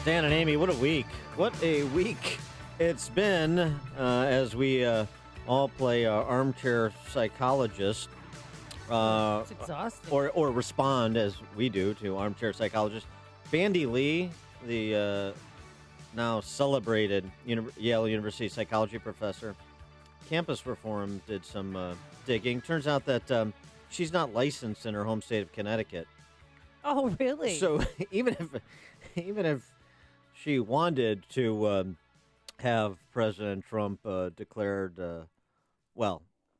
Dan and Amy, what a week. What a week it's been as we all play armchair psychologist. It's exhausting. Or respond, as we do, to armchair psychologist. Bandy Lee, the now celebrated Yale University psychology professor, Campus Reform did some digging. Turns out that she's not licensed in her home state of Connecticut. Oh, really? So even if she wanted to have President Trump declared,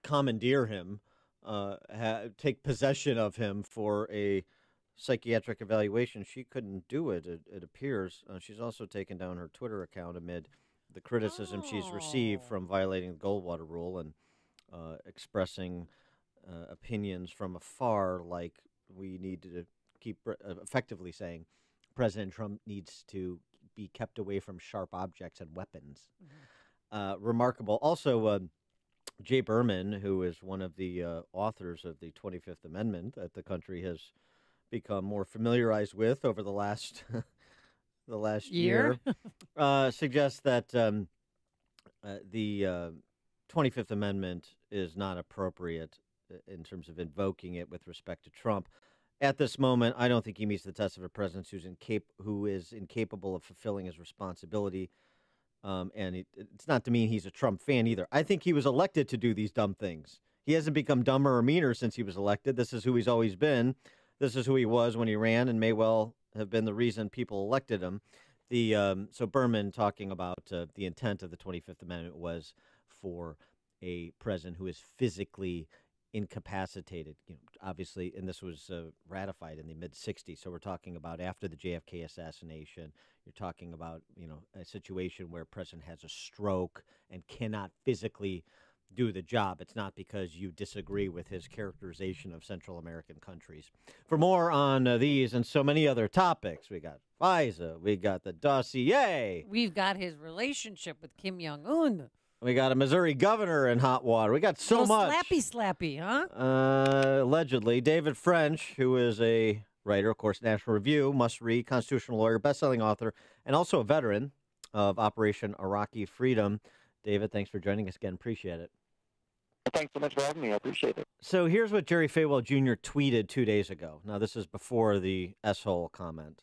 commandeer him, take possession of him for a psychiatric evaluation, she couldn't do it, it appears. She's also taken down her Twitter account amid the criticism she's received from violating the Goldwater rule and expressing opinions from afar, like we need to keep effectively saying President Trump needs to be kept away from sharp objects and weapons. Mm-hmm. Remarkable. Also, Jay Berman, who is one of the authors of the 25th Amendment that the country has become more familiarized with over the last year, suggests that the 25th Amendment is not appropriate in terms of invoking it with respect to Trump. At this moment, I don't think he meets the test of a president who is incapable of fulfilling his responsibility. And it's not to mean he's a Trump fan either. I think he was elected to do these dumb things. He hasn't become dumber or meaner since he was elected. This is who he's always been. This is who he was when he ran, and may well have been the reason people elected him. So Berman talking about the intent of the 25th Amendment was for a president who is physically incapacitated, obviously, and this was ratified in the mid-'60s. So we're talking about after the JFK assassination. You're talking about, a situation where a president has a stroke and cannot physically do the job. It's not because you disagree with his characterization of Central American countries. For more on these and so many other topics, we got FISA, we got the dossier. We've got his relationship with Kim Jong-un. We got a Missouri governor in hot water. We got so much. Slappy, huh? Allegedly. David French, who is a writer, of course, National Review, must-read, constitutional lawyer, best-selling author, and also a veteran of Operation Iraqi Freedom. David, thanks for joining us again. Appreciate it. Thanks so much for having me. I appreciate it. So here's what Jerry Falwell Jr. tweeted 2 days ago. Now, this is before the S-hole comment.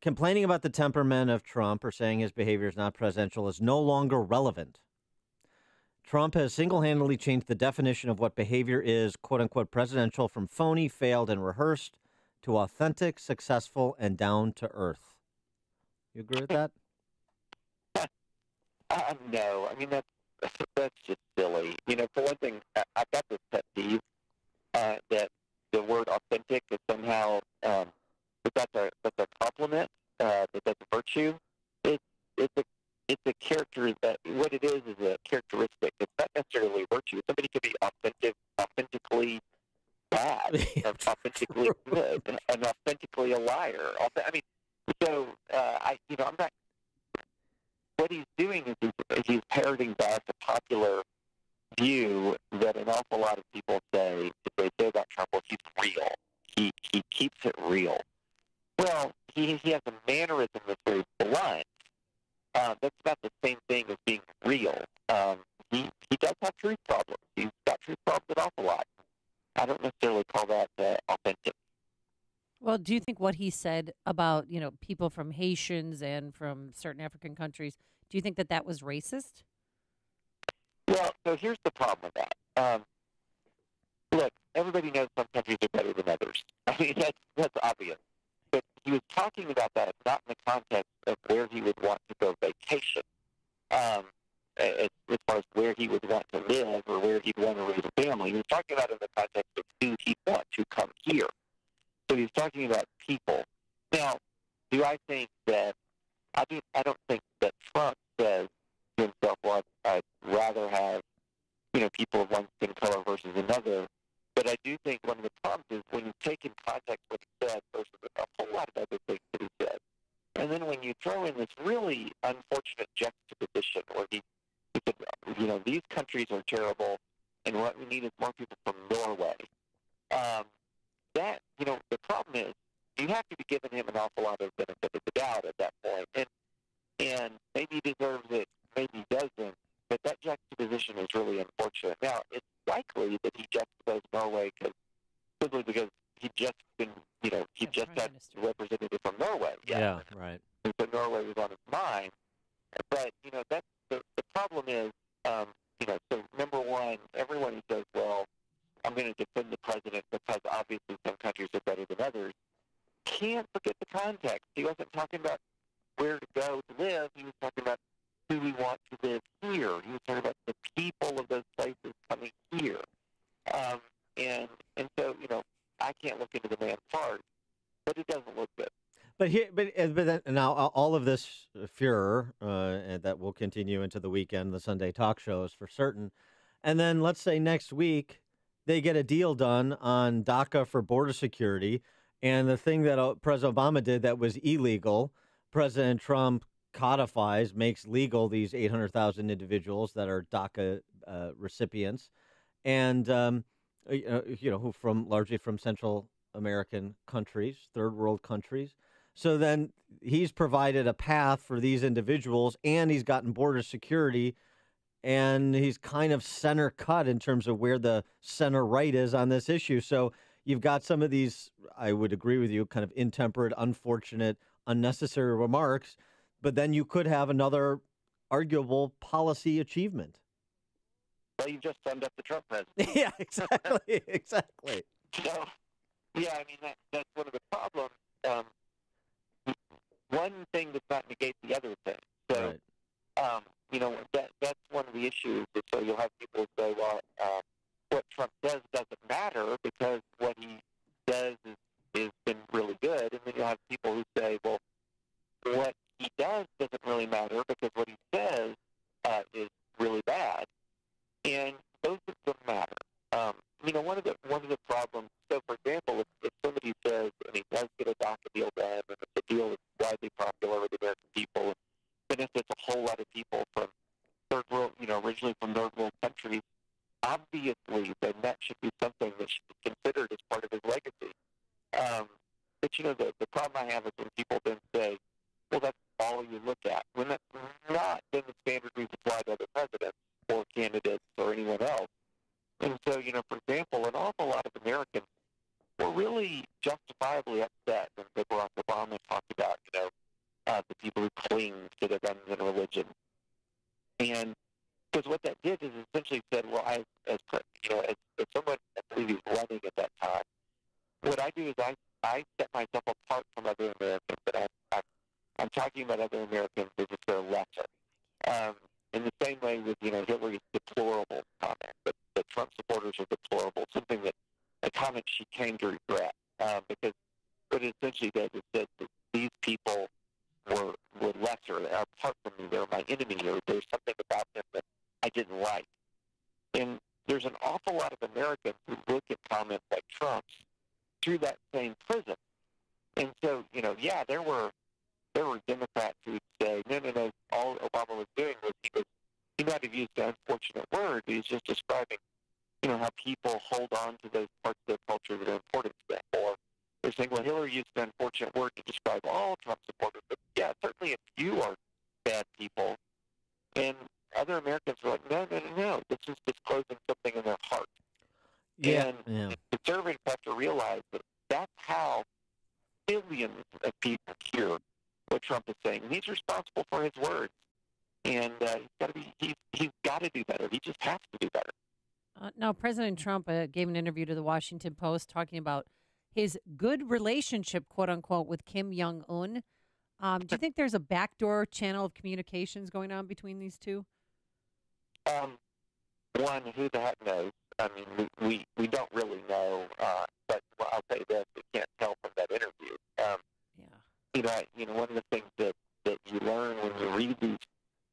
Complaining about the temperament of Trump or saying his behavior is not presidential is no longer relevant. Trump has single-handedly changed the definition of what behavior is, quote-unquote, presidential from phony, failed, and rehearsed to authentic, successful, and down-to-earth. You agree with that? No. I mean, that's just silly. For one thing, I've got this pet peeve that the word authentic is somehow that's a compliment, that that's a virtue. It's a character that what it is a characteristic. It's not necessarily a virtue. Somebody could be authentically bad, authentically good, and authentically a liar. I'm not. What he's doing is he's parroting back a popular view that an awful lot of people say if they say about Trump, well, he's real. He keeps it real. Well, he has a mannerism that's very blunt. That's not the same thing as being real. He does have truth problems. He's got truth problems an awful lot. I don't necessarily call that authentic. Well, do you think what he said about, people from Haitians and from certain African countries, do you think that was racist? Well, so here's the problem with that. Look, everybody knows some countries are better than others. I mean, that's obvious. But he was talking about that not in the context of where he would want to go vacation, as far as where he would want to live or where he'd want to raise a family. He was talking about it in the context of who he'd want to come here. So he's talking about people. Now, do I think that I don't think that Trump says to himself, well, I'd rather have, people of one skin color versus another. But I do think one of the problems is when you take in context what he said versus a whole lot of other things that he said. And then when you throw in this really unfortunate juxtaposition where he said, these countries are terrible and what we need is more people from Norway. The problem is you have to be giving him an awful lot of benefit of the doubt at that point. And really unfortunate. Now, it's likely that he just goes Norway simply because he just been, he just Prime had Minister. a representative from Norway. Yeah, right. And so Norway was on his mind. But, that's the problem is, so number one, everyone who says, well, I'm going to defend the president because obviously some countries are better than others, can't forget the context. He wasn't talking about where to go to live. He was talking about who we want to live here. He was talking about the people of those places coming here. And so, I can't look into the man's heart, but it doesn't look good. But then, now all of this furor and that will continue into the weekend, the Sunday talk shows for certain, and then let's say next week they get a deal done on DACA for border security, and the thing that President Obama did that was illegal, President Trump codifies, makes legal these 800,000 individuals that are DACA recipients, and who largely from Central American countries, third world countries. So then he's provided a path for these individuals, and he's gotten border security, and he's kind of center cut in terms of where the center right is on this issue. So you've got some of these, I would agree with you, kind of intemperate, unfortunate, unnecessary remarks, but then you could have another arguable policy achievement. Well, you just summed up the Trump presidency. Yeah, exactly, exactly. So, yeah, I mean, that's one of the problems. One thing does not negate the other thing. So, right. that's one of the issues. So you'll have people who say, well, what Trump does doesn't matter because what he does is been really good. And then you'll have people who say, well, what he does doesn't really matter because what he says is really bad. And those don't matter. One of the problems. So, for example, if somebody says, and he does get a DACA deal done, and if the deal is widely popular with the American people, benefits a whole lot of people from third world, originally from third world countries, obviously, then that should be something that should be considered as part of his legacy. But the problem I have is when people then say, well, that's all you look at. When that's not been the standard we've applied to other presidents or candidates or anyone else. And so, for example, an awful lot of Americans were really justifiably upset when Barack Obama talked about, the people who cling to their guns and religion. And because what that did is essentially said, well, as someone, I believe he was running at that time, what I do is I set myself apart from other Americans, but I'm talking about other Americans as if they're lesser. In the same way with, Hillary's deplorable comment, that Trump supporters are deplorable, something that a comment she came to regret, because what it essentially does is says that these people were lesser, they are apart from me, they're my enemy, or there's something about them that I didn't like. And there's an awful lot of Americans who look at comments like Trump's through that same prism. And so, there were Democrats who would say, no, all Obama was doing was he might have used an unfortunate word, but he's just describing, how people hold on to those parts of their culture that are important to them. Or they're saying, well, Hillary used an unfortunate word to describe all Trump supporters. But yeah, certainly if you are bad people, and other Americans are like, no, this is disclosing something in their heart. Yeah. And conservatives have to realize that that's how billions of people hear what Trump is saying. And he's responsible for his words. And he's got to do better. He just has to do better. Now, President Trump gave an interview to the Washington Post talking about his good relationship, quote unquote, with Kim Jong-un. Do you think there's a backdoor channel of communications going on between these two? One, who the heck knows? I mean, we don't really know, but I'll say this, we can't tell from that interview. One of the things that you learn when you read these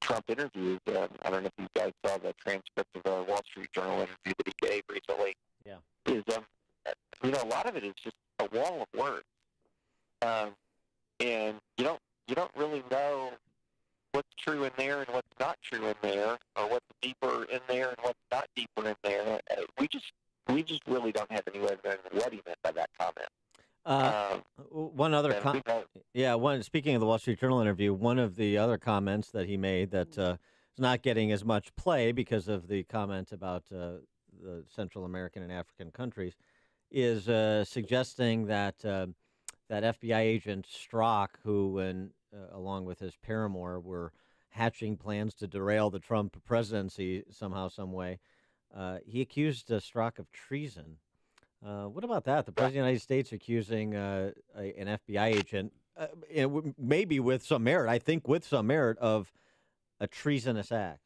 Trump interviews, I don't know if you guys saw the transcript of the Wall Street Journal interview that he gave recently, is, a lot of it is just a wall of words. And you don't really know what's true in there and what's not true in there, or what's deeper in there and what's not deeper in there. We just really don't have any way of knowing what he meant by that comment. One other speaking of the Wall Street Journal interview, one of the other comments that he made that is not getting as much play because of the comment about the Central American and African countries, is suggesting that that FBI agent Strzok, who, along with his paramour, were hatching plans to derail the Trump presidency somehow, some way. He accused Strzok of treason. What about that? The President of the United States accusing an FBI agent, maybe with some merit, I think with some merit, of a treasonous act.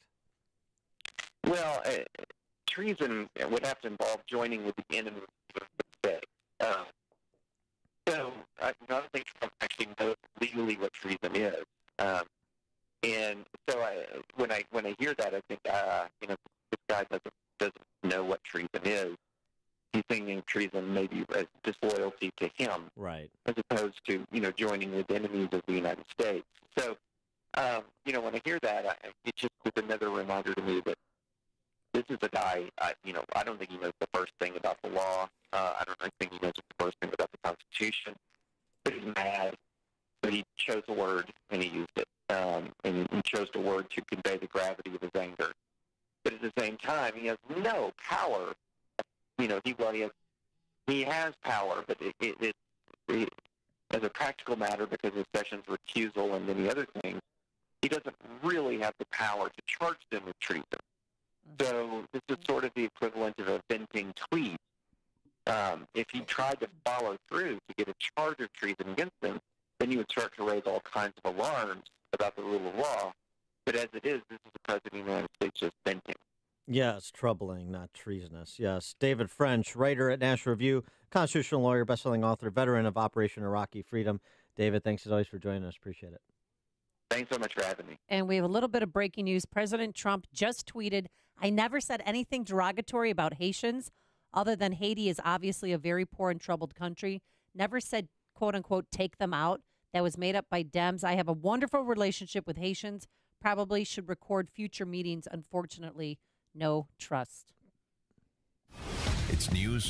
Well, treason would have to involve joining with the enemy of the state. So I don't think Trump actually knows legally what treason is. And so when I hear that, I think, this guy doesn't know what treason is. He's thinking treason maybe as disloyalty to him, right, as opposed to joining with enemies of the United States. So when I hear that, it just is another reminder to me that this is a guy. I don't think he knows the first thing about the law. I don't think he knows the first thing about the Constitution. But he's mad. But he chose a word and he used it, and he chose the word to convey the gravity of his anger. But at the same time, he has no power. He has power, but it as a practical matter, because of Sessions' recusal and many other things, he doesn't really have the power to charge them with treason. So this is sort of the equivalent of a venting tweet. If he tried to follow through to get a charge of treason against them, then you would start to raise all kinds of alarms about the rule of law. But as it is, this is the President of the United States just venting. Yes, troubling, not treasonous. Yes. David French, writer at National Review, constitutional lawyer, best-selling author, veteran of Operation Iraqi Freedom. David, thanks as always for joining us. Appreciate it. Thanks so much for having me. And we have a little bit of breaking news. President Trump just tweeted, "I never said anything derogatory about Haitians, other than Haiti is obviously a very poor and troubled country. Never said, quote unquote, take them out. That was made up by Dems. I have a wonderful relationship with Haitians. Probably should record future meetings. Unfortunately, no trust." It's news